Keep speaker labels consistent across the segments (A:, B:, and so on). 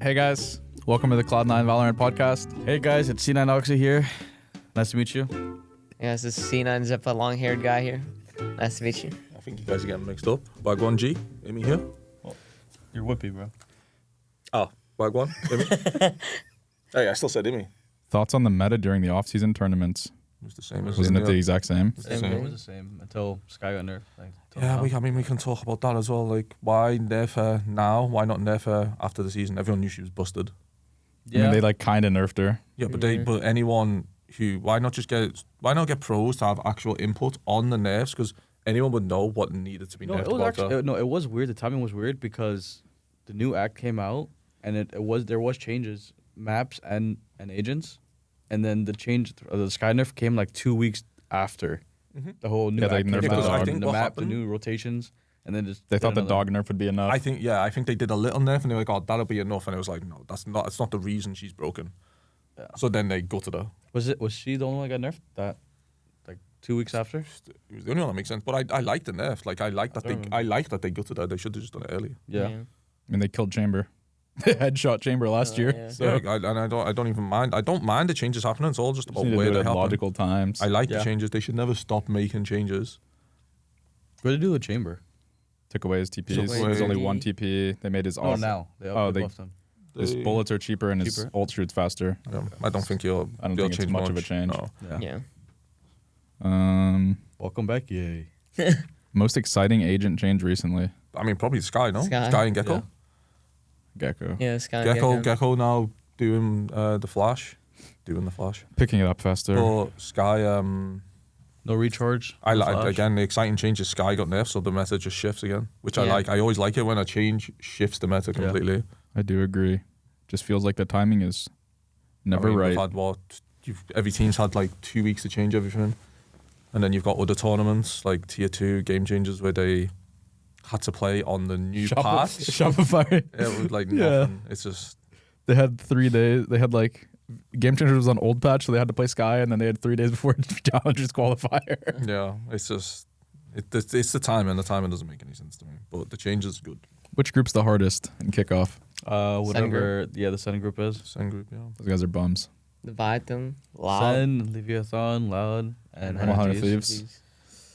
A: Hey guys, welcome to the Cloud9 VALORANT podcast.
B: Hey guys, it's C9 Oxy here. Nice to meet you.
C: Yeah, this is C9 Xeppaa, long-haired guy here. Nice to meet you.
D: I think you guys are getting mixed up. Wagwan G, Immi here.
B: You're Whippy, bro.
D: Oh, Wagwan, Immi. Hey, I still said Immi.
A: Thoughts on the meta during the off-season tournaments?
D: It was the same as
A: Wasn't it the exact same?
B: It was the same until Sky got nerfed.
D: Yeah, we can talk about that as well. Like, why nerf her now? Why not nerf her after the season? Everyone knew she was busted.
A: I mean, they like kind of nerfed her.
D: Yeah, but anyone who why not get pros to have actual input on the nerfs, because anyone would know what needed to be nerfed.
B: It was weird. The timing was weird because the new act came out and there was changes, maps and agents, and then the change the Sky nerf came like 2 weeks after the whole new act
A: nerfed
B: came out.
A: I
D: think
B: the
D: what
B: map,
D: happened,
B: the new rotations, and then just
A: They thought the
B: another-
A: dog nerf would be enough.
D: I think they did a little nerf and they were like, oh, that'll be enough, and it was like, no, it's not the reason she's broken.
B: Yeah.
D: So then they gutted her.
B: Was she the only one that got nerfed that like 2 weeks after?
D: It was the only one that makes sense. But I like the nerf. Like I like that they gutted her. They should have just done it earlier.
B: Yeah.
A: I mean, they killed Chamber. They headshot Chamber last year.
C: Yeah.
A: So
D: Yeah, I don't even mind. I don't mind the changes happening. It's all just about
A: need to
D: where
A: do it
D: they
A: at
D: happen.
A: logical times.
D: I like
B: Yeah.
D: the changes. They should never stop making changes.
B: What did they do with Chamber?
A: Took away his TPs.
D: Took away
A: There's only
C: TP.
A: one TP. They made his
B: Oh,
A: off.
B: now they buffed him.
A: His bullets are cheaper and his
B: Cheaper?
A: ult shoots faster.
D: I don't think you'll.
A: I don't
D: you'll
A: think it's
D: change
A: much of a change.
D: No.
B: Yeah.
C: Yeah.
B: Welcome back, yay.
A: Most exciting agent change recently.
D: I mean, probably Sky. No,
C: Sky.
D: and Gecko.
B: Yeah.
A: Gecko.
C: Yeah, it's kind of
D: Gecko now doing the flash,
A: Picking it up faster.
D: But Sky,
B: No recharge.
D: I
B: no
D: like
B: flash.
D: again the exciting change is Sky got nerfed, so the meta just shifts again, which I
C: Yeah.
D: like. I always like it when a change shifts the meta completely.
A: I do agree. Just feels like the timing is never
D: I mean,
A: right.
D: We've had every team's had like 2 weeks to change everything, and then you've got other tournaments like tier 2 game changers where they had to play on the new path.
A: Shopify.
D: It was like nothing. It's just
A: They had 3 days. They had like Game Changers was on old patch, so they had to play Sky, and then they had 3 days before Challengers qualifier.
D: yeah. It's just it's the timing. The timing doesn't make any sense to me, but the change is good.
A: Which group's the hardest in kickoff?
B: Whatever. Yeah, the Sun group is.
D: Same group, yeah.
A: Those guys are bums.
C: Leviathan, Loud.
B: Sun, Leviathan, Loud, and
A: 100
B: Thieves.
A: Thieves.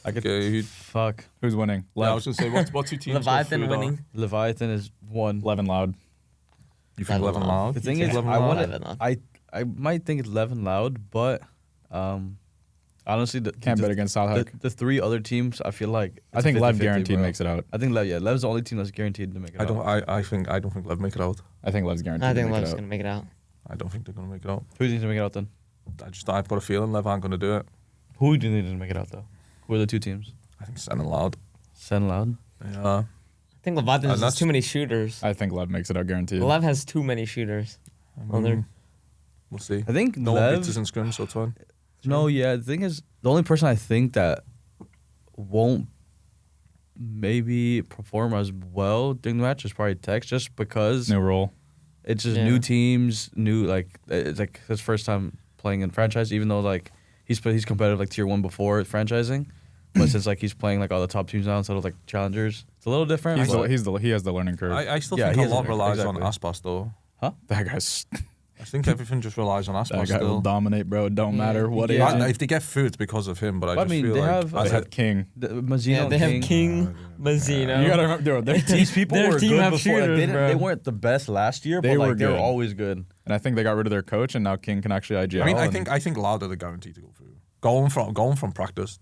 B: I could
D: Okay,
B: fuck.
A: Who's winning?
D: I was gonna say what two teams? got
C: Leviathan
D: through
C: winning.
B: Leviathan is one.
A: 11 Loud.
D: You think 11
C: Level
D: Loud?
B: The thing
D: You
B: is,
D: think
B: I
D: 11
B: want
D: Loud?
C: 11 Loud.
B: I might think it's 11 Loud, but honestly,
A: Can't bet against South Hack.
B: the 3 other teams, I feel like
A: I
B: it's
A: think
B: 50-50,
A: Lev guaranteed
B: bro.
A: makes it out.
B: I think Lev's the only team that's guaranteed to make it
D: I
B: out.
D: don't. I don't think Lev make it out.
A: I think Lev's guaranteed
C: I think
A: to make
C: Love's
A: it out.
C: going to make it out.
D: I don't think they're gonna make it out.
B: Who do you think to make it out then?
D: I've got a feeling Lev aren't gonna do it.
B: Who do you think to make it out though? Who are the 2 teams?
D: I think Sen and Loud.
B: Sen Loud.
D: Yeah.
C: I think Leviathan has
D: that's-
C: too many shooters.
A: I think Lev makes it out guaranteed.
C: Lev has too many shooters. Well, they're
D: We'll see.
B: I think
D: No one
B: Lev.
D: beats us in scrim, so it's fine.
B: No, yeah. The thing is, the only person I think that won't maybe perform as well during the match is probably Tex, just because
A: New role.
B: it's just
C: Yeah.
B: new teams, it's like his first time playing in franchise. Even though like he's competitive like tier 1 before franchising, but since like he's playing like all the top teams now instead of like challengers, it's a little different.
A: He
B: but-
A: has the learning curve.
D: I still
B: Yeah,
D: think
B: he
D: a
B: has
D: lot
B: a-
D: relies
B: exactly.
D: on Aspas though.
A: that guy's
D: I think everything just relies on
A: that
D: Aspas
A: guy will
D: still.
A: dominate, bro. It don't matter what
B: Yeah.
A: agent.
D: If they get food, it's because of him. But I
B: But I
D: just
B: mean,
D: feel
B: they
D: like
B: have-
A: They have King.
B: Mazzino,
C: they have
B: King.
C: King, Mazzino.
A: You gotta remember, dude,
B: These people
C: Their
B: were
C: team
B: good
C: have
B: before. Like,
C: shooters, bro.
B: they weren't the best last year,
A: They
B: but
A: were
B: like they were
A: good.
B: always good.
A: and I think they got rid of their coach, and now King can actually IGL.
D: I mean,
A: and
D: I think Loud are the guaranteed to go through. Going from practice,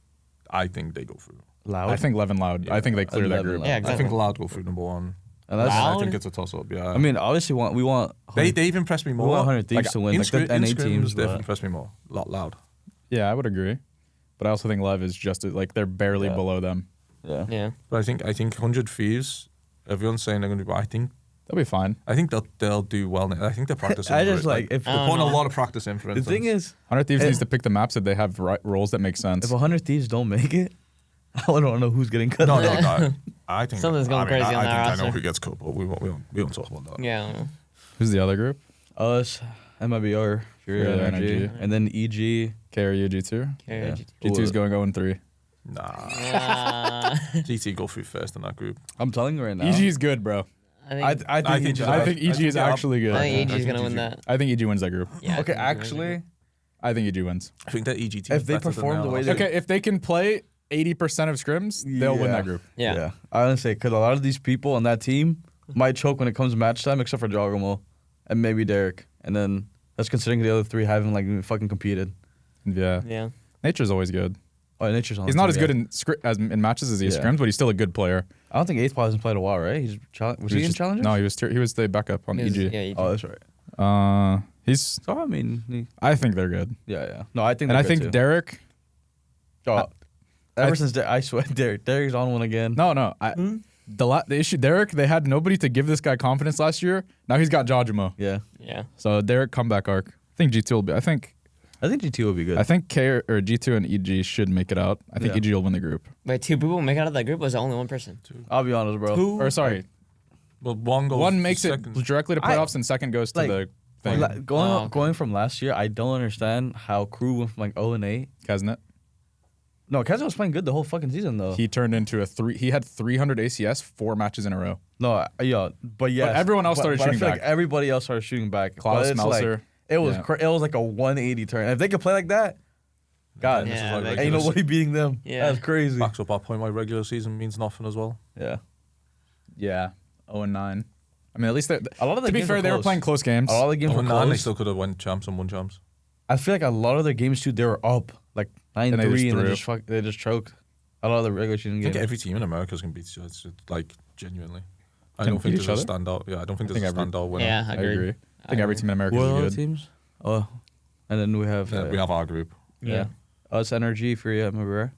D: I think they go through.
B: Loud.
A: I think Levin Loud. I think they clear that
B: 11
A: group.
B: Loud.
C: Yeah,
D: I
C: exactly.
D: think Loud go through number 1.
B: And that's,
C: Loud?
D: I think it's a toss up. Yeah.
B: I mean, obviously, we want
D: they've impressed me
B: we
D: more.
B: want 100 Thieves to win. Like the NA teams,
D: they've
B: but
D: impressed me more. Loud.
A: Yeah, I would agree. But I also think Lev is just like they're barely
B: Yeah.
A: below them.
B: yeah.
C: Yeah.
D: But I think 100 Thieves. Everyone's saying they're going to do.
A: They'll be fine.
D: I think they'll do well. I think they're practicing.
B: I
D: for
B: just
D: it.
B: like if
D: they're
C: I don't
D: putting a
C: know.
D: lot of practice in for
B: the
D: instance.
B: thing is,
A: 100 Thieves
B: Eh.
A: needs to pick the maps that they have roles that make sense.
B: if 100 Thieves don't make it, I don't know who's getting cut.
D: no. I think
C: Something's going crazy on
D: I
C: that
D: think I
C: roster.
D: know who gets cut, but we won't talk about that.
C: Yeah.
A: Who's the other group?
B: Us, MIBR, Fury
A: Fury
B: Energy,
A: Energy.
B: and then EG.
A: KRU G2.
C: Yeah.
A: G2's going 0-3.
D: Nah.
C: Uh,
D: GT go through first in that group.
B: I'm telling you right now.
A: EG's good, bro.
C: I think
B: I think
A: EG is actually good.
C: I think
D: I
C: EG is
D: think
C: gonna win
D: EG.
C: that.
A: I think EG wins that group.
C: Yeah. I
B: Okay,
C: think EG wins that
B: actually,
C: group.
A: I think EG wins.
D: I think that EG team.
B: If they perform the way they-
A: Okay, if they can play 80% of scrims, they'll win
B: Yeah.
A: that group.
C: Yeah.
B: I honestly say because a lot of these people on that team might choke when it comes to match time, except for Giacomo and maybe Derek, and then that's considering the other three haven't like even fucking competed.
A: Yeah.
C: Yeah.
A: Nature's always good.
B: Oh, Nature's on.
A: He's
B: the
A: not
B: team,
A: as good in matches as he is
B: Yeah.
A: scrims, but he's still a good player.
B: I don't think Eighth Paw hasn't played a while, right? Was he in
A: just-
B: Challengers?
A: No, he was the backup on
C: He was-
A: EG.
C: Yeah, EG.
B: Oh, that's right.
A: He's.
B: So I mean,
A: I think they're good,
B: yeah. No, I think.
A: and I
B: they're good,
A: think
B: too.
A: Derek.
B: Oh, ever since I swear, Derek's on one again.
A: No. The issue, Derek. They had nobody to give this guy confidence last year. Now he's got Giacomo.
B: Yeah,
C: Yeah.
A: So Derek comeback arc. I think G2 will be. I think
B: GT will be good.
A: K or G2 and EG should make it out. I think
B: Yeah.
A: EG will win the group.
C: Wait, 2 people make out of that group? Was it only 1 person?
B: I'll be honest, bro.
A: Or sorry,
D: Well, one
A: one makes
D: second.
A: it directly to playoffs, and second goes to
B: like,
A: the thing.
B: Going
C: okay.
B: going from last year, I don't understand how Crew went from like 0-8.
A: Kasnet.
B: No, Kazan was playing good the whole fucking season though.
A: He turned into a 3. He had 300 ACS 4 matches in a row.
B: No, yeah, but yes,
A: everyone else started
B: but
A: shooting
B: I feel
A: back.
B: Like everybody else started shooting back.
A: Klaus,
B: But it's
A: Melser.
B: like, it was
A: Yeah.
B: it was like a 180 turn. If they could play like that, God,
D: This is
C: Yeah,
D: like
C: they-
B: ain't
D: regular
B: nobody beating them.
C: Yeah.
B: That's crazy.
D: backs up our point. My regular season means nothing as well.
B: Yeah,
A: Yeah, 0-9. I mean, at least
B: a lot of the
A: to be
B: games
A: fair,
B: were
A: they were
B: close.
A: playing close games.
B: A lot of the games
D: Oh,
B: were
D: and they
B: close.
D: still could have won champs and won champs.
B: I feel like a lot of their games too, they were up like 9-3
A: they
B: and
A: just threw.
B: they just choked. A lot of the regular season
D: I
B: games.
D: think every team in America is going to beat each other. It's like genuinely. I
A: Can
D: don't think
A: beat
D: there's
A: each
D: a standout. Yeah, I don't think
A: I
D: there's
A: think
D: a
A: every-
D: standout winner.
C: Yeah,
A: I
C: agreed.
A: agree. I think every team in America
B: What
A: is
B: are the
A: good.
B: teams? Oh, and then we have
D: Yeah, we have our group.
C: Yeah.
B: us, Energy, Free, Remember.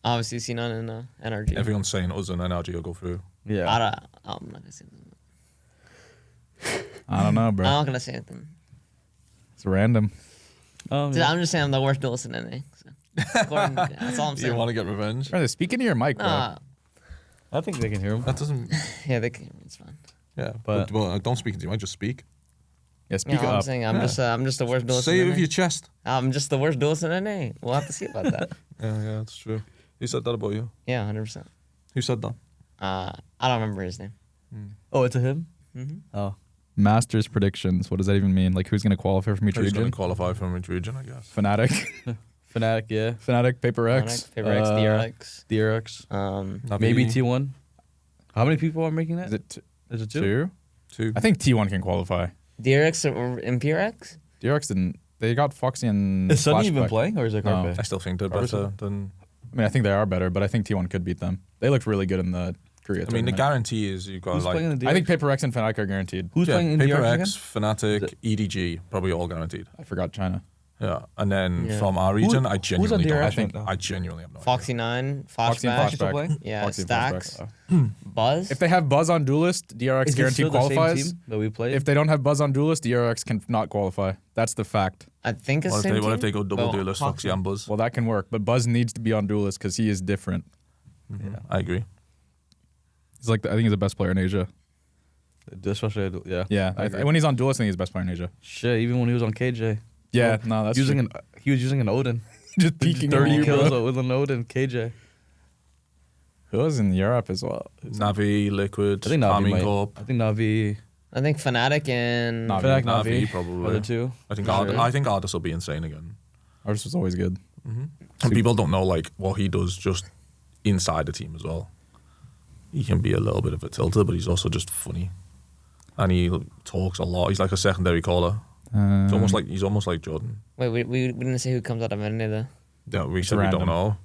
C: Obviously, C9 and NRG.
D: Everyone's saying us and NRG will go through.
B: Yeah.
C: I'm not gonna say anything.
A: I don't know,
C: I'm
A: bro.
C: not gonna say anything.
A: It's random.
C: Dude, I'm just saying I'm the worst duelist in NA. So. That's all I'm
D: Do
C: saying.
D: you want to get revenge?
A: Brother, speak into your mic, bro.
C: Nah,
B: I think they can hear him.
D: That doesn't.
C: yeah, they can. It's fine.
D: Yeah,
B: But-
D: but don't speak into your mic. Just speak.
A: Yeah, speak
C: Yeah, I'm
A: up.
C: saying I'm just the worst duelist
D: Say it
C: in
D: with
C: NA.
D: your chest.
C: I'm just the worst duelist in NA. We'll have to see about that.
D: Yeah, that's true. Who said that about you?
C: Yeah, 100%.
D: Who said that?
C: I don't remember his name.
B: Oh, it's a him?
C: Mm-hmm.
B: Oh.
A: Masters predictions. What does that even mean? Like, who's going to qualify from each
D: Who's going
A: region?
D: to qualify from each region? I guess.
A: Fnatic,
B: Fnatic, yeah.
A: Fnatic, Paper X,
C: Paper X, DRX.
B: DRX.
D: Navi,
B: Maybe T1. How many people are making that?
A: Is it
B: Is it two?
A: 2?
D: two.
A: I think T1 can qualify.
C: DRX or MPRX?
A: DRX didn't. They got Foxy and.
B: Is Sunny even
A: Flashback.
B: playing or is it
A: No.
B: Carpe?
D: I still think they're better than.
A: I mean, I think they are better, but I think T1 could beat them. They looked really good in the Korea
D: I mean, the
A: tournament.
D: guarantee is you've got
B: Who's
D: like.
B: playing in the DRX?
A: I think Paper X and Fnatic are guaranteed.
B: Who's
D: Yeah,
B: playing in
D: Paper
B: DRX
D: X, Fnatic, EDG, probably all guaranteed.
A: I forgot China.
D: Yeah, and then
C: Yeah.
D: from our region, I
B: who's on
D: genuinely don't.
B: DRX
D: I genuinely have no idea.
C: Foxy 9,
A: Foxy and
C: Flashback.
B: Still
A: Flashback.
B: playing?
C: Yeah,
A: Foxy and
C: Stacks,
A: Flashback.
C: Buzz.
A: If they have Buzz on Duelist, DRX
B: Is it
A: guaranteed
B: still the same
A: qualifies.
B: team that we played?
A: If they don't have Buzz on Duelist, DRX can not qualify. That's the fact.
C: I think it's
D: What
C: the
D: if
C: same
D: they, what if they
C: team,
D: go double
C: but
D: duelist, Foxy and Buzz?
A: Well, that can work, but Buzz needs to be on Duelist because he is different.
D: I agree.
A: He's like, I think he's the best player in Asia.
B: Especially, yeah.
A: Yeah,
B: I agree.
A: when he's on Duelist, I think he's the best player in Asia.
B: Shit, even when he was on KJ.
A: Yeah, no, that's
B: using
A: true.
B: he was using an Odin.
A: just peeking
B: 30
A: at you,
B: kills
A: bro.
B: with an Odin, KJ.
A: Who was in Europe as well?
D: Navi, Liquid,
B: I think Navi
D: Army
B: might.
D: Corp,
B: I think Navi.
C: I think Fnatic and
A: Navi.
B: Fnatic,
D: Navi,
B: Navi.
D: probably.
B: Other two.
D: I think
C: Sure.
D: I think Ardis will be insane again.
A: Ours was always good.
D: And people don't know like what he does just inside the team as well. He can be a little bit of a tilter, but he's also just funny, and he talks a lot. He's like a secondary caller. It's almost like he's almost like Jordan.
C: wait, we didn't say who comes out of Vanity though.
D: Yeah, we said we
A: random.
D: don't know.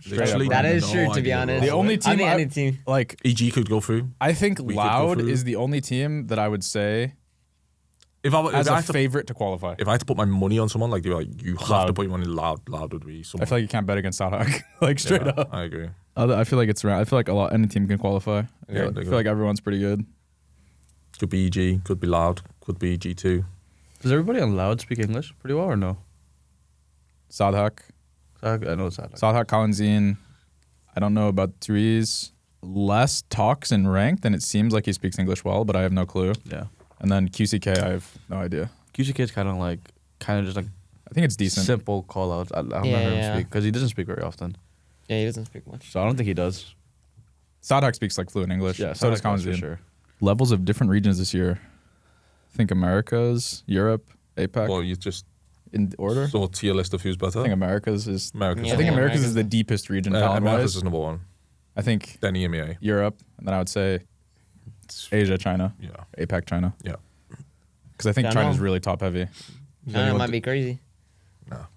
D: Literally
C: That is
D: no
C: true, to be
D: idea,
C: honest.
D: bro.
A: The only
C: I
A: team
C: think
A: I-
C: any team.
A: like,
D: EG could go through.
A: I think
D: We could go
A: Loud
D: through.
A: is the only team that I would say
D: If I,
A: as
D: if I
A: a
D: had to,
A: favorite to qualify.
D: if I had to put my money on someone, like you have to
A: Loud.
D: put your money loud. Loud would be someone.
A: I feel like you can't bet against Southhawk. Like straight
D: Yeah,
A: up.
D: I agree.
A: I feel like it's around. I feel like any team can qualify.
D: Yeah,
A: I
D: they
A: feel
D: go.
A: like everyone's pretty good.
D: Could be EG, could be Loud, could be G2.
B: Does everybody on Loud speak English pretty well or no?
A: Southhawk,
B: I know it's that.
A: Southhawk, Collinzine. I don't know about Threes. Less talks in ranked, and it seems like he speaks English well, but I have no clue.
B: Yeah.
A: And then QCK, I have no idea.
B: QC Kid's kind of just like
A: I think it's decent.
B: simple call outs. I've never
C: Yeah,
B: heard him
C: yeah.
B: speak because he doesn't speak very often.
C: Yeah, he doesn't speak much.
B: So I don't think he does.
A: Southhawk speaks like fluent English.
B: Yeah,
A: so does
B: Southhawk does for
A: Collinzine.
B: sure.
A: levels of different regions this year. I think Americas, Europe, APAC.
D: Well, you just
A: in order.
D: saw a tier list of who's better.
A: I think Americas is.
D: America's
C: Yeah,
A: I think
C: yeah,
A: Americas
C: Americas.
A: is the deepest region talent
D: America's
A: wise.
D: is number one.
A: I think
D: Then EMEA.
A: Europe, and then I would say Asia, China,
D: Yeah.
A: APAC, China.
D: Yeah.
A: Because I think
C: Don't
A: China's
C: know.
A: really top heavy.
C: China might be crazy.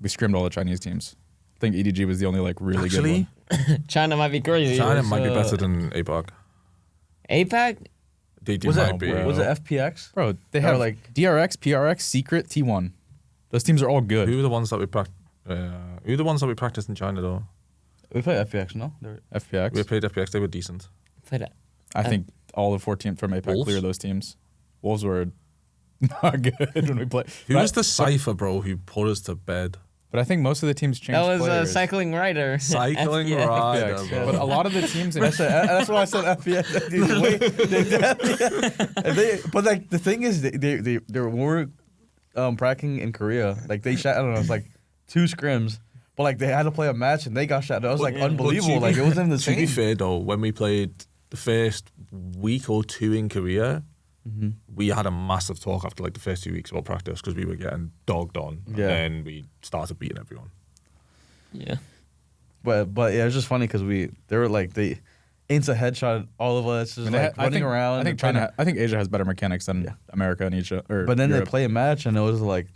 A: We scrimmed all the Chinese teams. I think EDG was the only like really
D: Actually,
A: good one.
C: China might be crazy.
D: China
B: was,
D: might be
B: uh,
D: better than APAC.
C: APAC?
D: They
B: Was
D: might
B: it
D: be.
A: bro.
B: was it FPX?
A: Bro, they
B: Or
A: have
B: like-
A: like DRX, PRX, Secret, T1. Those teams are all good.
D: Who are the ones that we who are the ones that we practiced in China though?
B: We played FPX, no? They were-
A: FPX.
D: We played FPX. They were decent.
C: Played it.
A: I think all the 14 from APAC
D: Wolves?
A: clear those teams. Wolves were not good when we played.
D: Who was the cipher, bro, who put us to bed?
A: But I think most of the teams changed
C: That was a
A: players.
C: cycling rider.
D: Cycling
C: FPX.
D: rider,
A: FPX.
D: bro.
A: But a lot of the teams in
B: That's why I said FPX. But like the thing is, they were practicing in Korea. Like they shot. I don't know. It's like 2 scrims. But like they had to play a match and they got shot. That was like unbelievable. Like it wasn't the
D: To be
B: same.
D: fair though, when we played the first week or 2 in Korea, we had a massive talk after like the first 2 weeks about practice because we were getting dogged on.
B: Yeah.
D: And then we started beating everyone.
C: Yeah.
B: But yeah, it's just funny because they were like they insta headshot all of us just
A: And they
B: like
A: had-
B: running around.
A: I think
B: and trying
A: China. I think Asia has better mechanics than America and Asia.
B: but then
A: Europe.
B: they play a match and it was like,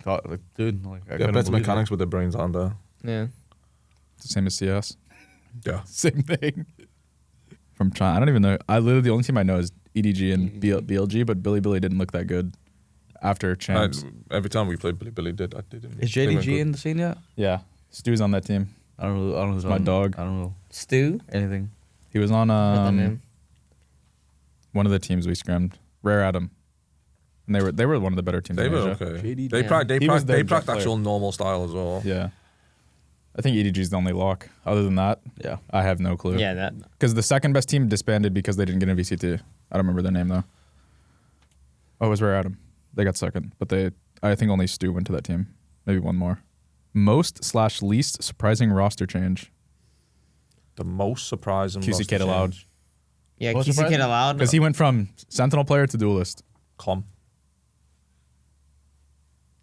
B: dude, like I
D: Yeah,
B: couldn't
D: better
B: believe
D: mechanics with their brains on there.
C: Yeah.
A: It's the same as CS.
D: Yeah.
A: Same thing. From China, I don't even know. I literally the only team I know is EDG and BLG, but Billy didn't look that good after champs.
D: Every time we played, Billy did. I didn't.
B: Is JDG in the scene yet?
A: Yeah, Stu's on that team.
B: I don't know. Who's
A: My
B: on-
A: dog.
B: I don't know
C: Stu?
B: anything.
A: He was on
C: What's that name?
A: one of the teams we scrimmed. Rare Adam, and they were one of the better teams.
D: They
A: in
D: were
A: Asia.
D: okay.
B: JD,
D: They
C: yeah.
D: practiced.
A: He was their
D: They
A: jet
D: practiced
A: player.
D: actual normal style as well.
A: Yeah, I think EDG's the only lock. Other than that,
B: Yeah.
A: I have no clue.
C: Yeah, that.
A: Because the second best team disbanded because they didn't get a VCT. I don't remember their name though. Oh, it was Rare Adam. They got second, but I think only Stu went to that team. Maybe one more. Most/least surprising roster change.
D: The most surprising.
A: QC
D: roster
A: Kid allowed.
D: change.
C: Yeah,
B: What's
C: QC
B: surprising?
C: Kid allowed.
A: Because he went from Sentinel player to duelist.
D: Com.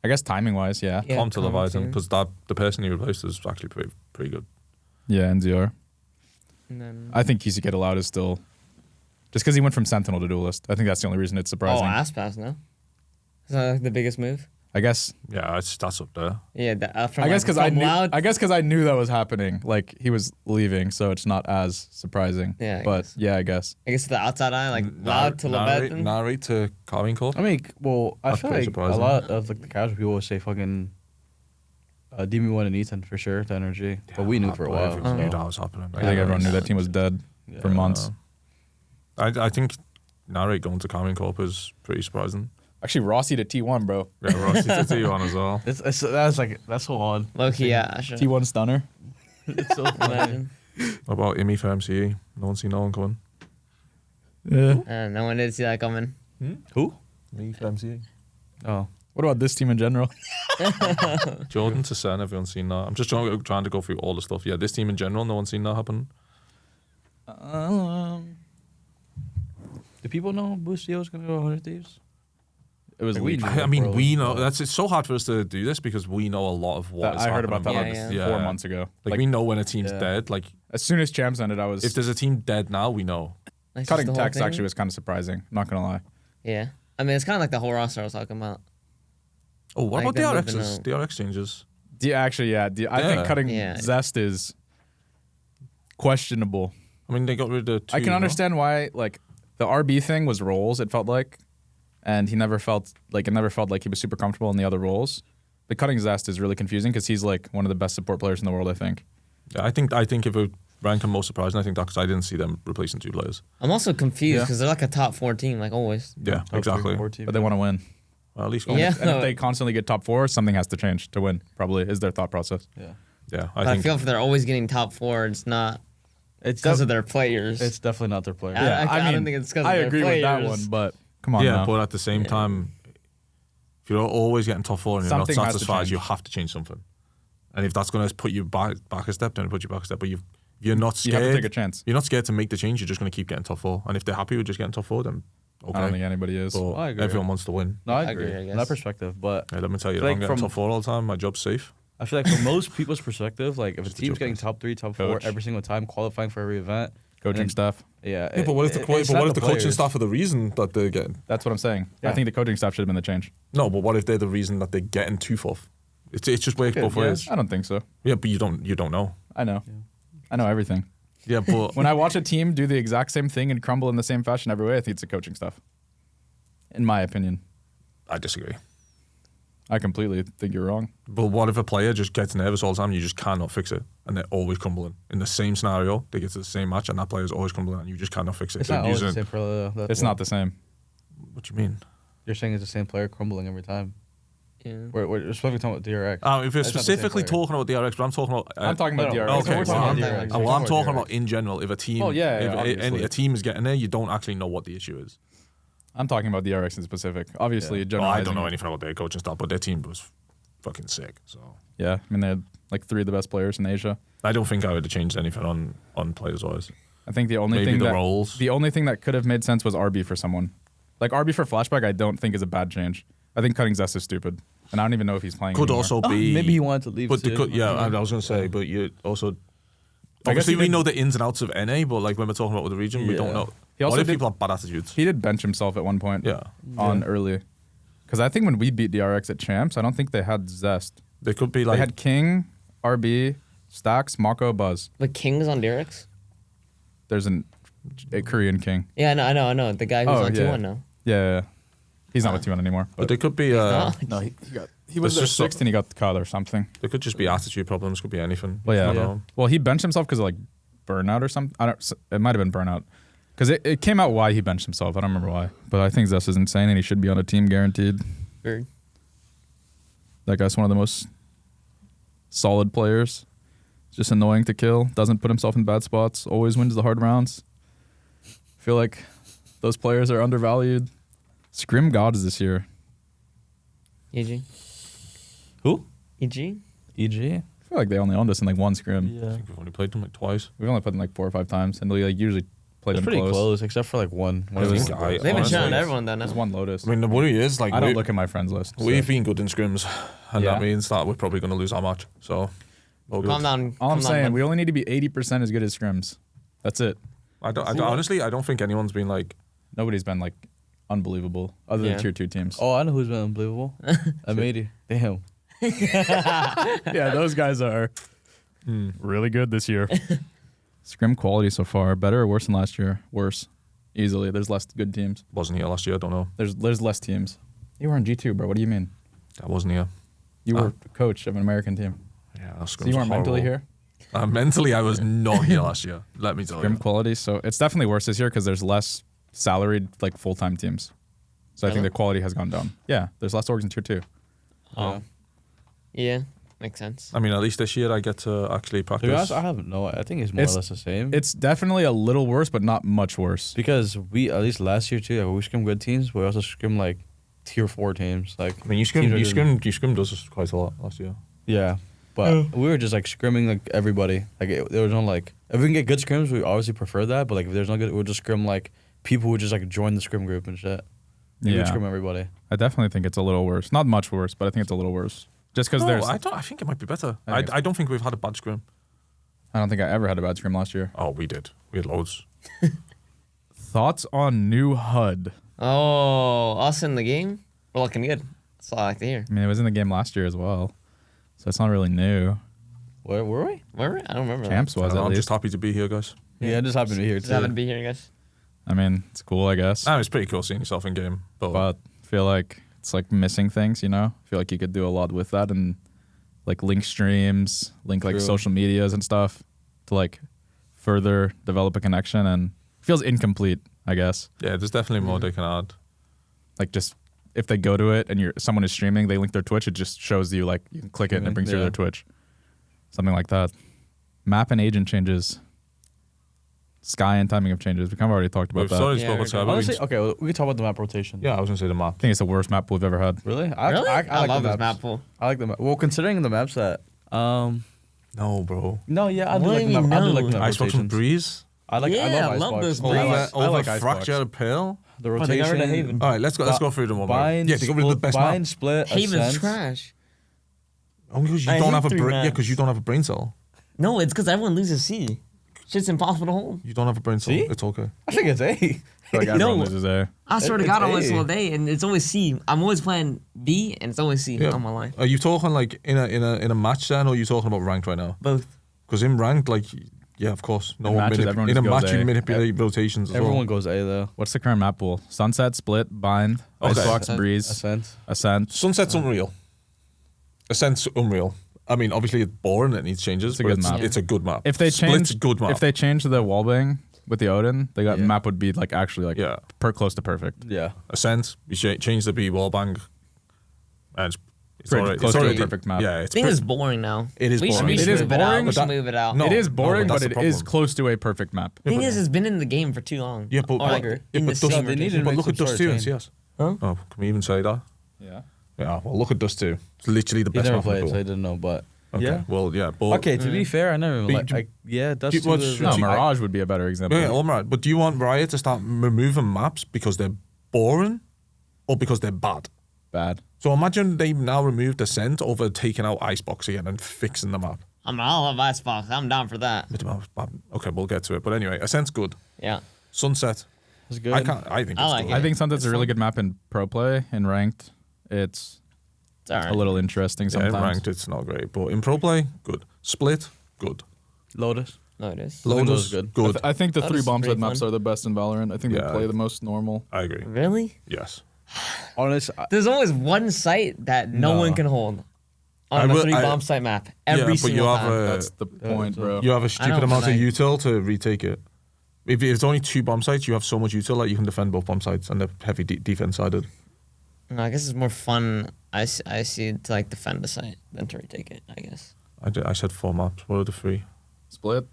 A: I guess timing wise, yeah.
C: Yeah,
D: Com to
C: Com
D: Leviathan
C: too.
D: because the person he replaced is actually pretty good.
A: Yeah, NZR.
C: And then,
A: I think QC Kid allowed is still just because he went from Sentinel to duelist. I think that's the only reason it's
C: oh,
A: surprising.
C: Aspas, no? Is that like the biggest move?
A: I guess.
D: Yeah, that's up there.
C: Yeah, from
A: I guess
C: like,
A: because I
C: from
A: knew.
C: Loud.
A: I guess because I knew that was happening. Like he was leaving, so it's not as surprising.
C: Yeah, I
A: but
C: guess.
A: yeah, I guess.
C: I guess to the outside eye, like Loud to Leviathan.
D: Narrate to Carving Corp.
B: I mean, well, I
D: That's
B: feel
D: pretty
B: like
D: surprising.
B: a lot of like the casual people would say fucking DB1 and Ethan for sure to NRG, but we knew for a while.
D: Everyone knew
B: so.
D: that was happening.
A: I think everyone knew that team was dead for months.
D: I think Narrate going to Carving Corp is pretty surprising.
A: Actually, Rossi to T1, bro.
D: Yeah, Rossi to T1 as well.
B: That's so odd.
C: Low key, yeah. I should
A: T1 stunner.
B: It's so funny.
C: imagine.
D: What about Immi for MCE? No one seen no one coming.
A: Yeah.
C: No one did see that coming.
B: Who?
D: Me for MCE.
B: Oh,
A: What about this team in general?
D: Jordan to Sen, everyone's seen that. I'm just trying to go through all the stuff. Yeah, this team in general, no one's seen that happen.
B: do people know Boostio is gonna go 100 Thieves?
A: It was
B: Like, we
A: leaked.
B: knew.
D: I mean,
B: bro.
D: we know it's so hard for us to do this because we know a lot of what is
A: I heard about that
D: happening.
A: like
C: Yeah,
A: 4 months ago.
D: Like we know when a team's
B: Yeah.
D: dead. Like
A: As soon as champs ended, I was
D: if there's a team dead now, we know.
C: Like,
A: cutting
C: just the whole
A: text.
C: thing?
A: Actually, was kind of surprising. Not gonna lie.
C: Yeah. I mean, it's kind of like the whole roster I was talking about.
D: Oh, what
C: Like,
D: about
C: them moving
D: DRXs?
C: out.
D: DRX changes.
A: Actually, yeah. I think
D: Yeah.
A: cutting
C: Yeah.
A: Zest is questionable.
D: I mean, they got rid of two.
A: I can
D: no?
A: understand why. Like the RB thing was roles. It felt like, and he never felt like he was super comfortable in the other roles. The cutting Zest is really confusing because he's like one of the best support players in the world. I think.
D: Yeah, I think if it rank them most surprising, I think that because I didn't see them replacing 2 players.
C: I'm also confused
A: Yeah.
C: because they're like a top 4 team, like always.
D: Yeah, exactly.
A: But they want to win.
D: Well, at least
C: Yeah.
A: And if they constantly get top 4, something has to change to win. Probably is their thought process.
B: Yeah,
D: Yeah,
C: But I feel if they're always getting top 4, it's not
B: it's
C: because of their players.
B: It's definitely not their player.
C: Yeah. I don't think it's 'cause of
A: I
C: their
A: agree with that
C: players.
A: one, but come on.
D: yeah,
A: now.
D: but at the same time, if you're always getting top 4 and you're
A: Something
D: not
A: has to
D: satisfied,
A: change.
D: you have to change something. And if that's going to put you back a step, then it'll put you back a step. But you're not
A: you
D: scared.
A: have to take a chance.
D: You're not scared to make the change. You're just going to keep getting top 4. And if they're happy with just getting top 4, then Okay.
A: I don't think anybody is.
D: But
B: I agree.
D: everyone wants to win.
B: No, I
C: I
B: agree.
C: agree, I
B: From
C: guess.
B: that perspective, but
D: Hey, let me tell you,
B: Like
D: I'm getting
B: from-
D: top 4 all the time. My job's safe.
B: I feel like from most people's perspective, like if a
D: Just a
B: team's
D: joke,
B: getting
D: guys.
B: top 3, top 4
A: Coach.
B: every single time, qualifying for every event,
A: Coaching
B: and-
A: staff.
B: yeah.
D: Yeah, but what if the
B: it's not
D: coaching
B: players.
D: staff are the reason that they're getting?
A: That's what I'm saying. I
B: Yeah.
A: think the coaching staff should have been the change.
D: No, but what if they're the reason that they're getting 4th? It's just works both
B: yeah.
D: ways.
A: I don't think so.
D: Yeah, but you don't know.
A: I know. I know everything.
D: Yeah, but
A: When I watch a team do the exact same thing and crumble in the same fashion every way, I think it's the coaching stuff. In my opinion.
D: I disagree.
A: I completely think you're wrong.
D: But what if a player just gets nervous all the time and you just cannot fix it and they're always crumbling? In the same scenario, they get to the same match and that player's always crumbling and you just cannot fix it.
B: It's
D: They're
B: not always the
D: using-
B: same player. Though.
A: It's not the same.
D: What do you mean?
B: You're saying it's the same player crumbling every time.
C: Yeah.
B: We're specifically talking about DRX.
D: If you're
B: It's not the same
D: specifically
B: player.
D: talking about DRX, but I'm talking about.
A: I'm talking about
B: no,
A: DRX.
B: no,
D: Okay,
B: we're talking
D: well,
B: about
C: I'm-
B: DRX.
C: well,
D: Well, I'm
B: We're
D: talking
B: DRX.
D: about in general. If a team,
A: Oh, yeah,
D: if
A: obviously.
D: a team is getting there, you don't actually know what the issue is.
A: I'm talking about DRX in specific. Obviously,
B: Yeah.
D: Well, I
A: generalizing.
D: don't know anything about their coaching staff, but their team was fucking sick. So
A: Yeah, I mean, they had like 3 of the best players in Asia.
D: I don't think I would have changed anything on players wise.
A: I think the only
D: Maybe
A: thing
D: the
A: that
D: roles.
A: the only thing that could have made sense was RB for someone. Like RB for flashback, I don't think is a bad change. I think cutting Zest is stupid, and I don't even know if he's playing.
D: Could
A: anymore.
D: also
B: Oh,
D: be
B: maybe he wanted to leave
D: But
B: too.
D: I was gonna say, but you also.
A: I guess
D: Obviously,
A: he
D: we
A: did-
D: know the ins and outs of NA, but like when we're talking about the region, we don't
B: Yeah.
D: know.
A: He also
D: What if
A: did-
D: people have bad attitudes?
A: He did bench himself at one point.
D: Yeah,
A: On early, because I think when we beat DRX at champs, I don't think they had Zest.
D: they could be
A: They
D: like.
A: had King, RB, Stacks, Mako, Buzz.
C: But King was on DRX?
A: There's a Korean King.
C: Yeah, I know. The guy who's
A: Oh,
C: on
A: yeah.
C: 2-1 now.
A: Yeah. He's not with T1 anymore.
D: but they could be.
C: not?
A: no, he was
D: It's
A: there
D: just so-
A: sixth and he got cut or something.
D: They could just be attitude problems. Could be anything.
A: Well, yeah.
D: I don't know.
A: Well, he benched himself because of like burnout or something. It might have been burnout. Because it came out why he benched himself. I don't remember why. But I think Zest is insane and he should be on a team guaranteed.
C: Weird.
A: That guy's one of the most solid players. Just annoying to kill. Doesn't put himself in bad spots. Always wins the hard rounds. Feel like those players are undervalued. Scrim Gods this year.
C: EG.
B: Who?
C: EG?
B: EG.
A: I feel like they only owned us in like one scrim.
D: I
B: Yeah.
D: think we've only played them like twice.
A: We've only played them like 4 or 5 times, and they like usually play
B: It's
A: them
B: pretty
A: close.
B: close, except for like one.
D: I think I-
C: They've been
D: honestly,
C: shouting at everyone though now.
A: There's one Lotus.
D: I mean, the worry is like
A: I don't look at my friends list. so.
D: we've been good in scrims, and
A: Yeah.
D: that means that we're probably going to lose our match. So, all good.
C: Calm down.
A: All I'm
C: calm down,
A: saying,
C: bud.
A: we only need to be 80% as good as scrims. That's it.
D: Honestly, I don't think anyone's been like.
A: Nobody's been like unbelievable other than
C: Yeah.
A: tier 2 teams.
B: Oh, I know who's been unbelievable. Amady. Damn.
A: Yeah, those guys are
D: Hmm.
A: really good this year. Scrim quality so far, better or worse than last year? Worse. Easily. There's less good teams.
D: Wasn't here last year. I don't know.
A: There's less teams. You were on G2, bro. What do you mean?
D: I wasn't here.
A: You were coach of an American team.
D: Yeah,
A: So you weren't mentally here?
D: Mentally, I was not here last year. Let me tell
A: Scrim
D: you.
A: quality. So it's definitely worse this year because there's less salaried like full-time teams. So I think
C: Really?
A: the quality has gone down. Yeah, there's less orgs in tier 2.
C: Oh. Yeah, makes sense.
D: I mean, at least this year I get to actually
B: To be honest,
D: practice.
B: I have no. I think it's more
A: It's-
B: or less the same.
A: It's definitely a little worse, but not much worse.
B: because we at least last year too. Like, we scrim good teams. But we also scrim like tier 4 teams. Like
D: I mean, you
B: teams are doing-
D: scrimmed us quite a lot last year.
B: Yeah, but we were just like scrimming like everybody. Like there was no like if we can get good scrims, we obviously prefer that. But like if there's no good, we'll just scrim like people who just like join the scrim group and shit. We
A: Yeah.
B: would scrim everybody.
A: I definitely think it's a little worse. Not much worse, but I think it's a little worse. Just because
D: No,
A: there's.
D: I think it might be better.
A: I think
D: I don't think we've had a bad scrim.
A: I don't think I ever had a bad scrim last year.
D: Oh, we did. We had loads.
A: Thoughts on new HUD?
C: Oh, us in the game? We're looking good. That's all I like to hear.
A: I mean, it was in the game last year as well, so it's not really new.
B: Where were we?
C: Were we? I don't remember.
A: Champs
D: I
A: was
D: don't know,
A: at
D: I'm
A: least.
D: just happy to be here, guys.
B: Yeah, I just happened to be here
C: Just happen to
B: too.
C: be here, guys.
A: I mean, it's cool, I guess.
D: It's pretty cool seeing yourself in game. But,
A: But I feel like it's like missing things, you know? I feel like you could do a lot with that and like link streams, link like
B: True.
A: social medias and stuff to like further develop a connection, and it feels incomplete, I guess.
D: yeah, there's definitely more they can add.
A: Like just if they go to it and someone is streaming, they link their Twitch, it just shows you like you can click it and it brings you to
B: Yeah.
A: their Twitch. Something like that. Map and agent changes. Sky and timing of changes. We kind of already talked about
D: We've
A: that.
D: already
C: Yeah,
D: spoken
C: we're
D: to
C: good.
D: everyone.
B: Honestly, okay, well, we can talk about the map rotation.
D: Yeah, I was gonna say the map.
A: I think it's the worst map we've ever had.
B: Really?
C: Really?
B: I like
C: love
B: the
C: this
B: maps.
C: map pool.
B: I like the map. Well, considering the maps that.
D: No, bro.
B: No, yeah, I do
C: What
B: like
C: do
B: the
C: you
B: map. I do
C: mean
B: like the
C: no?
B: map
D: Icebox and
B: rotations.
D: Breeze.
B: I like.
C: Yeah, I
B: I love
C: love
B: Icebox.
C: those
B: I like-
C: Breeze.
A: I like
D: Over
A: Icebox.
D: Fractured Pearl.
B: The
C: Oh, they got rid of
B: rotation.
C: Haven.
D: All right, let's go through them one by one.
B: Bind,
D: Yeah, they got rid of the best
B: bind,
D: map.
B: split,
C: Haven's
B: ascent.
C: trash.
D: Oh, because you
C: I
D: don't
C: hate
D: have a
C: 3
D: brain. Yeah,
C: maps.
D: because you don't have a brain cell.
C: No, it's because everyone loses C. Shit's impossible to hold.
D: You don't have a brain cell.
B: See?
D: It's okay.
B: I think it's A.
A: I feel like everyone
C: No.
A: loses A.
C: I swear to
B: It's
C: God, I always
B: A.
C: slow day, and it's always C. I'm always playing B, and it's always C
D: Yeah.
C: on my line.
D: Are you talking like in a match then, or are you talking about ranked right now?
C: Both.
D: Because in ranked, like, yeah, of course, no
A: In
D: one
A: matches, everyone
D: in a
A: just goes
D: match you
A: A.
D: manipulate rotations as
B: Everyone
D: well.
B: goes A though.
A: What's the current map pool? Sunset, Split, Bind,
D: Okay.
A: Icebox,
C: Ascent.
A: Breeze,
B: Ascent.
A: Ascent.
D: Sunset's unreal. Ascent's unreal. I mean, obviously it's boring. It needs changes.
A: It's a
D: but
A: good
D: it's,
A: map.
D: It's a good map.
A: If they
D: Split's
A: change,
D: a good map.
A: if they change the wallbang with the Odin, the
B: Yeah.
A: map would be like actually like
D: Yeah.
A: close to perfect.
B: Yeah.
D: Ascent, we change the B wallbang, and it's
A: Pretty
D: already
A: close to a
D: already
A: perfect map.
D: Yeah,
C: I
D: it's
C: think
D: pre-
C: it's boring now.
D: It is
C: We should-
D: boring.
C: We should
A: It is
C: move it
A: boring,
C: out. We
A: but
C: should
D: that-
C: move it out.
D: No.
A: It is
D: no,
A: boring,
D: that's
A: but
D: the
A: it is
D: problem.
A: close to a perfect map.
C: Thing is, it's been in the game for too long.
D: Yeah, but
C: Or like
D: yeah,
C: in
D: but
C: the
D: Dust-
C: same
B: they needed
C: rotation.
B: to
D: but
B: make
D: look at
B: some
D: Dust
B: sort
D: 2
B: of
D: and
B: change.
D: CS.
C: Huh?
D: Oh, can we even say that?
A: Yeah.
D: Yeah, well, look at Dust 2. It's literally the
B: He's
D: best
B: never
D: map in the
B: played,
D: pool.
B: so I didn't know. But
D: Okay,
B: yeah.
D: well, yeah, but
B: Okay, to be fair, I never even
D: But
B: like. Yeah, that's
D: you- what's-
B: too.
A: No,
D: See,
A: Mirage would be a better example.
D: yeah, all right. But do you want Riot to start removing maps because they're boring, or because they're bad?
A: Bad.
D: So imagine they now removed Ascent over taking out Icebox again and fixing the map.
C: I love Icebox. I'm down for that.
D: Okay, we'll get to it. But anyway, Ascent's good.
C: Yeah.
D: Sunset,
B: It's good.
D: I think
C: I
D: it's
C: like
D: good.
A: I think Sunset's
C: It's
A: a really
C: fun.
A: good map in pro play. In ranked, it's
C: It's all right.
A: a little interesting
D: Yeah, in
A: sometimes.
D: ranked, it's not great, but in pro play, good. Split, good.
B: Lotus.
C: No, it is.
B: Lotus
D: Lotus,
B: good.
D: good.
A: I think the
C: That
A: 3
C: is
A: bomb
C: pretty
A: side maps
C: fun.
A: are the best in Valorant. I think
D: Yeah.
A: they play the most normal.
D: I agree.
C: Really?
D: Yes.
B: Honest,
C: There's always one site that no
A: No.
C: one can hold
D: I
C: on a
D: will-
C: 3
D: I-
C: bomb site map.
D: Yeah,
C: Every
D: but you
C: single
D: have
C: time.
D: a
A: That's the point, bro.
D: you have a stupid
C: know,
D: amount
C: but
D: of
C: I-
D: util to retake it. If it's only 2 bomb sites, you have so much util that you can defend both bomb sites and they're heavy defense sided.
C: No, I guess it's more fun. I see to like defend the site than to retake it. I guess.
D: I said 4 maps. What are the 3?
A: Split.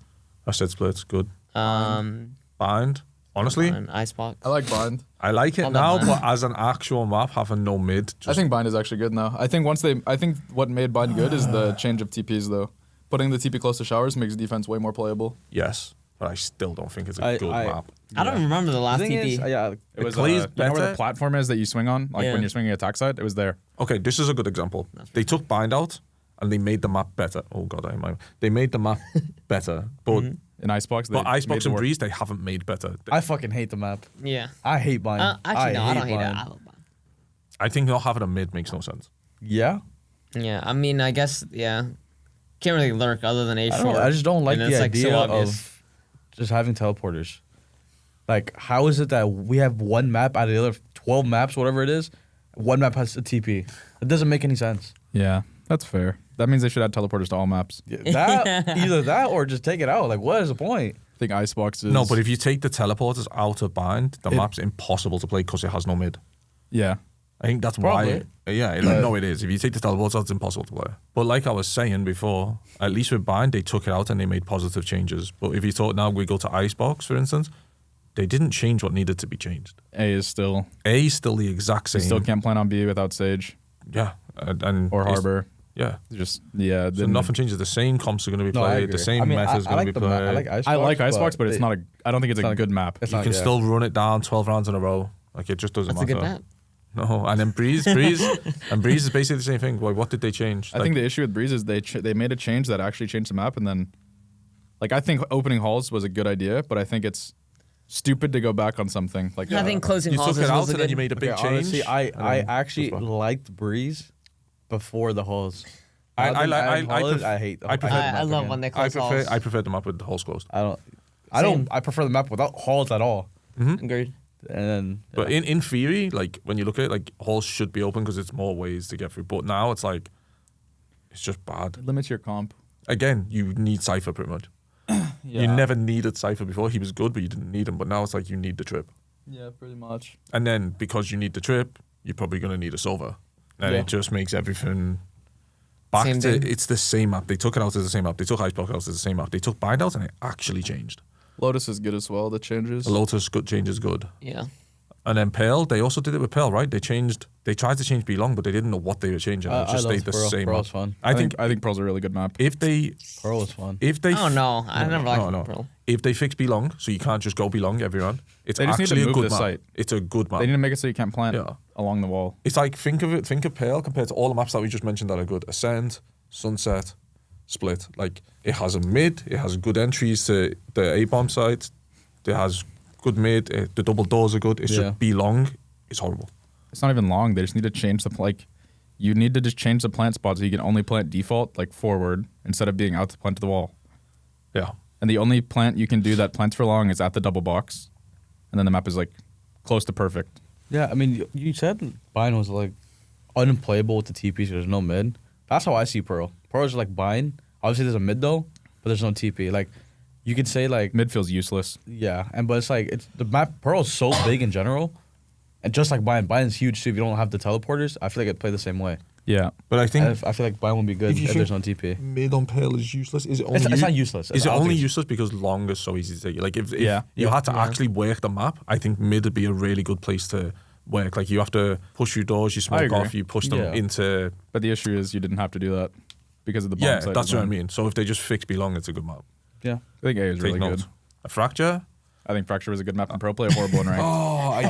D: I said splits. Good.
C: Um,
D: Bind. Honestly,
C: and Icebox.
A: I like Bind.
D: I like it
C: I'll
D: now,
C: let
D: but as an actual map, having no mid.
A: I think Bind is actually good now. I think what made Bind good is the change of TPs though. Putting the TP close to showers makes defense way more playable.
D: yes, but I still don't think it's a good map.
C: I don't remember the
B: the
C: last
B: thing
C: TP.
B: is, yeah,
A: It was
D: plays
A: you know where
D: better.
A: the platform is that you swing on, like
C: Yeah.
A: when you're swinging attack side. It was there.
D: Okay, this is a good example. They took Bind out and they made the map better. Oh god, they made the map better, but
A: In Icebox, they
D: but
A: made
D: Icebox
A: the
D: and
A: work-
D: Breeze they haven't made better.
B: I fucking hate the map.
C: Yeah.
B: I hate Bind.
C: Actually, no, I don't hate it.
B: Bind.
C: I love Bind.
D: I think not having a mid makes no sense.
B: Yeah.
C: Yeah, I mean, I guess, yeah. Can't really lurk other than A
B: I
C: short.
B: just don't like
C: and
B: the
C: it's,
B: idea
C: so obvious.
B: of just having teleporters. Like, how is it that we have one map out of the other 12 maps, whatever it is, one map has a TP? It doesn't make any sense.
A: Yeah, that's fair. That means they should add teleporters to all maps.
B: That either that or just take it out. Like, what is the point?
A: I think Icebox is
D: No, but if you take the teleporters out of Bind, the
A: It-
D: map's impossible to play because it has no mid.
A: yeah.
D: I think that's
B: Probably.
D: why. Yeah, no, it is. If you take the teleporters out, it's impossible to play. But like I was saying before, at least with Bind, they took it out and they made positive changes. But if you thought now we go to Icebox, for instance, they didn't change what needed to be changed.
A: A is still.
D: A is still the exact
A: You
D: same.
A: still can't plan on B without Sage
D: Yeah, and
A: or
D: it's-
A: Harbor.
D: Yeah.
A: Just yeah.
D: So nothing changes. The same comps are going to be
B: No, I
D: played.
B: agree.
D: The same
B: I mean,
D: methods
B: I
D: going
B: like
D: to be
B: the map.
D: played.
B: I like Icebox.
A: I like Icebox, but it's
B: they-
A: not a. I don't think it's a
B: not
A: good map.
B: it's
D: You
B: not,
D: can
B: yeah.
D: still run it down 12 rounds in a row. Like it just doesn't
C: That's a
D: matter.
C: good map.
D: No, and then Breeze and Breeze is basically the same thing. Like, what did they change?
A: I think the issue with Breeze is they made a change that actually changed the map, and then, like I think opening halls was a good idea, but I think it's stupid to go back on something like
C: I think closing
D: you
C: halls
D: took it out
C: was a
D: and then
C: good.
D: you made a big
B: Okay,
D: change.
B: honestly, I
D: and then
B: actually
D: goes back.
B: liked Breeze before the halls.
D: I
B: Now that
D: like-
B: adding
D: I
B: halls,
D: pref-
B: I hate.
D: I prefer-
C: I love when they close halls.
D: I prefer the map with the holes closed.
B: I don't.
C: Same.
B: I prefer the map without halls at all.
C: Agreed.
B: And then,
D: But in theory, like when you look at it, like holes should be open because it's more ways to get through. But now it's like it's just bad.
A: It limits your comp.
D: Again, you need Cypher pretty much. You never needed Cypher before. He was good, but you didn't need him. But now it's like you need the trip.
A: Yeah, pretty much.
D: And then because you need the trip, you're probably going to need a Silver. And
A: Yeah.
D: it just makes everything back
C: Same
D: to
C: thing.
D: it's the same map. They took it out as the same map. They took Icebox out as the same map. They took Bind out and it actually changed.
A: Lotus is good as well. The changes.
D: The Lotus good change is good.
C: Yeah.
D: And then Pearl, they also did it with Pearl, right? They tried to change Be Long, but they didn't know what they were changing. It just stayed the same.
B: Pearl's fun.
D: I think
A: Pearl's a really good map.
B: Pearl was fun.
C: Oh no, I never liked Pearl.
D: If they fix Be Long, so you can't just go Be Long every round, it's
A: They just need to
D: actually a
A: move
D: good
A: the
D: map.
A: site.
D: It's a good map.
A: They need to make it so you can't plant
D: Yeah.
A: along the wall.
D: It's like, think of Pearl compared to all the maps that we just mentioned that are good. Ascend, Sunset, Split. Like, it has a mid, it has good entries to the A-bomb site, it has good mid, the double doors are good. It's just Be Long. It's horrible.
A: It's not even long. They just need to change you need to just change the plant spot so you can only plant default, like forward, instead of being out to plant to the wall.
D: Yeah.
A: And the only plant you can do that plants for long is at the double box. And then the map is like close to perfect.
B: Yeah, I mean, you said Bind was like unplayable with the TP, so there's no mid. That's how I see Pearl. Pearl is like Bind. Obviously, there's a mid though, but there's no TP. Like, you could say like
A: Mid feels useless.
B: yeah, but it's like the map. Pearl is so big in general, and just like Bind is huge too. If you don't have the teleporters, I feel like it play the same way.
A: Yeah.
D: But I think
B: I feel like Bind would be good
D: you
B: if there's no TP.
D: mid on Pearl is useless. Is it only
B: It's not useless.
D: Is it
B: I don't
D: only
B: think
D: useless because long is so easy to take? Like, if
A: Yeah.
D: you had to actually work the map, I think mid would be a really good place to work. Like, you have to push your doors, you smoke
A: agree.
D: off, you push them
B: Yeah.
D: into...
A: But the issue is you didn't have to do that because of the bomb
D: Yeah,
A: site
D: that's what I
A: design.
D: mean. So if they just fix Be Long, it's a good map.
B: Yeah.
A: I think A is
D: Take
A: really
D: note.
A: good.
D: A Fracture?
A: I think Fracture was a good map in Pro Play, horrible in ranked.
D: Oh, I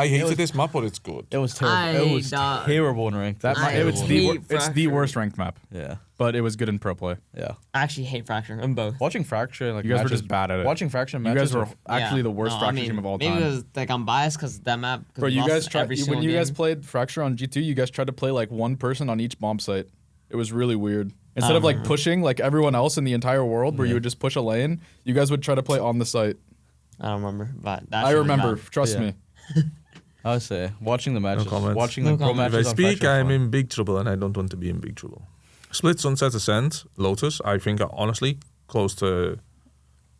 D: hated this map, but it's good.
B: It was terrible. It was terrible in ranked. That
C: I
B: might.
A: It's
C: hate
A: the
C: Fracture.
A: worst ranked map,
B: Yeah.
A: but it was good in Pro Play.
B: Yeah.
C: I actually hate Fracture in both.
B: Watching Fracture, like
A: You guys were
B: matches-
A: just bad at it.
B: Watching Fracture
A: You
B: matches.
A: guys were
B: are-
A: actually the worst
C: No,
A: Fracture
C: I mean,
A: team of all
C: maybe
A: time.
C: because like I'm biased because that map. 'cause
A: Bro,
C: we
A: you
C: lost
A: guys tried
C: every
A: when
C: single
A: you guys
C: game.
A: played Fracture on G2, you guys tried to play like one person on each bomb site. It was really weird. Instead of like pushing like everyone else in the entire world, where you would just push a lane, you guys would try to play on the site.
C: I don't remember, but that
A: I
C: shit was
A: remember.
C: bad.
A: Trust
B: Yeah.
A: me.
B: I would say watching the matches,
D: comments.
B: watching
C: No
B: the pro
C: comments.
B: matches.
D: If I
B: on
D: speak,
B: Fracture are
D: I'm
B: fun.
D: in big trouble, and I don't want to be in big trouble. Split, Sunset, Ascent, Lotus, I think are honestly close to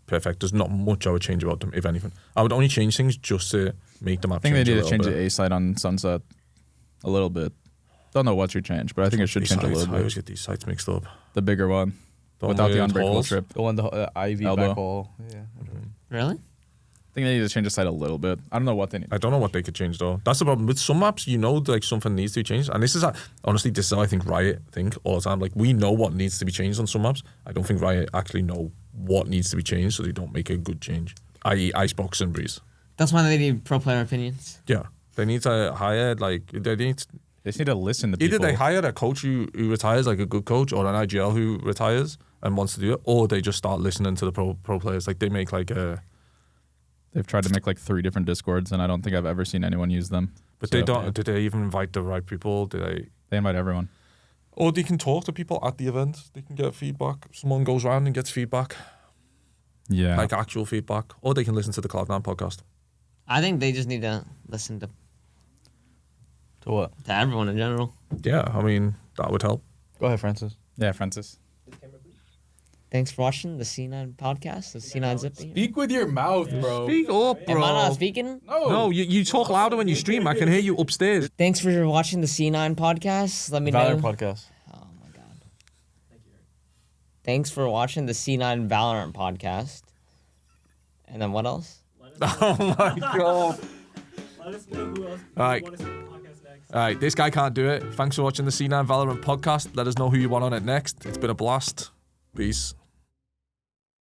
D: perfect. There's not much I would change about them, if anything. I would only change things just to make the map
A: I think they
D: change
A: need
D: a
A: to
D: little
A: change
D: bit.
A: the A site on Sunset a little bit. Don't know what should change, but I think it should
D: These
A: change a
D: sites,
A: little
D: I always
A: bit.
D: get these sites mixed up.
A: The bigger one,
D: Don't
A: without the
D: weird
A: unbreakable
D: holes.
A: strip.
B: The one the Ivy
A: Elbow.
B: back wall. Yeah.
C: Really?
A: I think they need to change the site a little bit. I don't know what they need.
D: I don't know what they could change though. That's the problem with some maps. You know, like something needs to be changed, and this is honestly, this is how I think Riot think all the time. Like, we know what needs to be changed on some maps. I don't think Riot actually know what needs to be changed, so they don't make a good change. I.e., Icebox and Breeze.
C: That's why they need pro player opinions.
D: Yeah, they need to hire they need.
A: They just need to listen to
D: Either
A: people.
D: they hire a coach who retires, like a good coach, or an IGL who retires and wants to do it, or they just start listening to the pro players. Like, they make like a.
A: They've tried to make like 3 different Discords, and I don't think I've ever seen anyone use them.
D: But
A: So,
D: they don't. Did they even invite the right people? Did they?
A: They invite everyone.
D: Or they can talk to people at the event. They can get feedback. Someone goes around and gets feedback,
A: Yeah.
D: like actual feedback, or they can listen to the Cloud9 podcast.
C: I think they just need to listen to
B: what?
C: everyone in general.
D: Yeah, I mean, that would help.
B: Go ahead, Francis.
A: Yeah, Francis.
C: Thanks for watching the C9 podcast. The C9 Xeppaa.
A: Speak with your mouth, bro.
D: Speak up,
C: Am I not speaking?
D: No, you talk louder when you stream. I can hear you upstairs.
C: Thanks for watching the C9 podcast. Let me
B: Valorant
C: know.
B: podcast.
C: Oh my god. Thanks for watching the C9 Valorant podcast. And then what else?
D: Oh my god.
E: Let us know who else
D: All right.
E: want to see the podcast next.
D: All right, this guy can't do it. Thanks for watching the C9 Valorant podcast. Let us know who you want on it next. It's been a blast. Peace.